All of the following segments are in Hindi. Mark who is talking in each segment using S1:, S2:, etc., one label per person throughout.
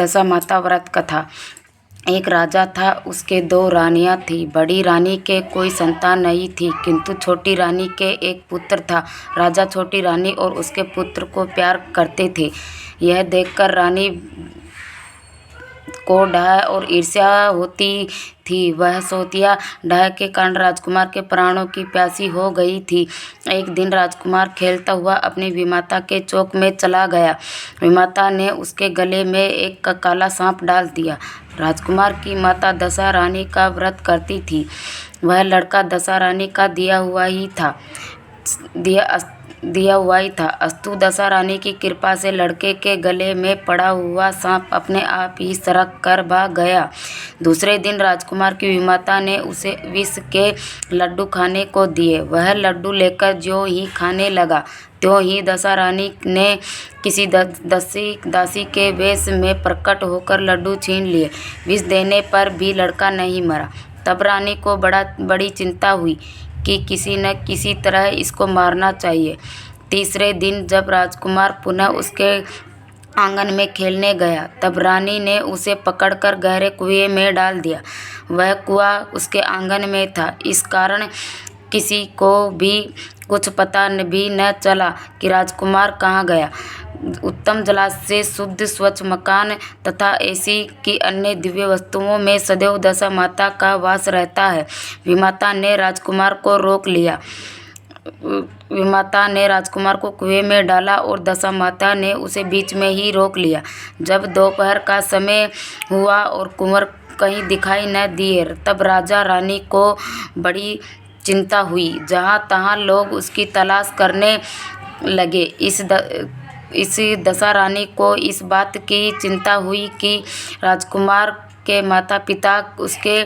S1: दशा माता व्रत कथा। एक राजा था, उसके 2 रानियां थीं। बड़ी रानी के कोई संतान नहीं थी, किंतु छोटी रानी के एक पुत्र था। राजा छोटी रानी और उसके पुत्र को प्यार करते थे। यह देखकर रानी को डह और ईर्ष्या होती थी। वह सोतिया डह के कारण राजकुमार के प्राणों की प्यासी हो गई थी। एक दिन राजकुमार खेलता हुआ अपनी विमाता के चौक में चला गया। विमाता ने उसके गले में एक काला सांप डाल दिया। राजकुमार की माता दशा रानी का व्रत करती थी। वह लड़का दशा रानी का दिया हुआ ही था। अस्तु दशा रानी की कृपा से लड़के के गले में पड़ा हुआ सांप अपने आप ही सरक कर भाग गया। दूसरे दिन राजकुमार की विमाता ने उसे विष के लड्डू खाने को दिए। वह लड्डू लेकर ज्यों ही खाने लगा, त्यों ही दशा रानी ने किसी दासी के वेश में प्रकट होकर लड्डू छीन लिए। विष देने पर भी लड़का नहीं मरा। तब रानी को बड़ी चिंता हुई कि किसी न किसी तरह इसको मारना चाहिए। तीसरे दिन जब राजकुमार पुनः उसके आंगन में खेलने गया, तब रानी ने उसे पकड़कर गहरे कुएं में डाल दिया। वह कुआं उसके आंगन में था। इस कारण किसी को भी कुछ पता भी न चला कि राजकुमार कहाँ गया। उत्तम जलाशय, शुद्ध स्वच्छ मकान तथा ऐसी की अन्य दिव्य वस्तुओं में सदैव दशा माता का वास रहता है। विमाता ने राजकुमार को कुएं में डाला और दशा माता ने उसे बीच में ही रोक लिया। जब दोपहर का समय हुआ और कुंवर कहीं दिखाई न दिए, तब राजा रानी को बड़ी चिंता हुई। जहाँ तहाँ लोग उसकी तलाश करने लगे। इस दशा रानी को इस बात की चिंता हुई कि राजकुमार के माता पिता उसके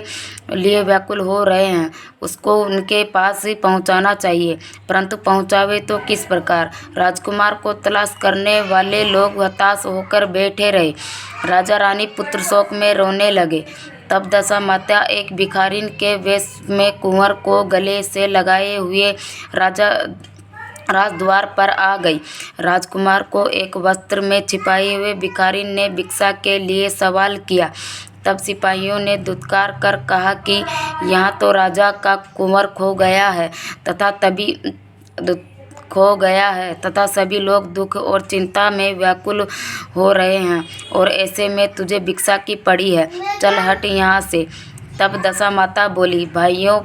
S1: लिए व्याकुल हो रहे हैं। उसको उनके पास पहुंचाना चाहिए, परंतु पहुंचावे तो किस प्रकार। राजकुमार को तलाश करने वाले लोग हताश होकर बैठे रहे। राजा रानी पुत्र शोक में रोने लगे। तब दशा माता एक भिखारिन के वेश में कुंवर को गले से लगाए हुए राजद्वार पर आ गई। राजकुमार को एक वस्त्र में छिपाए हुए भिखारिन ने भिक्षा के लिए सवाल किया। तब सिपाहियों ने धुतकार कर कहा कि यहाँ तो राजा का कुंवर खो गया है तथा सभी लोग दुख और चिंता में व्याकुल हो रहे हैं, और ऐसे में तुझे भिक्षा की पड़ी है। चल हट यहाँ से। तब दशा माता बोली, भाइयों,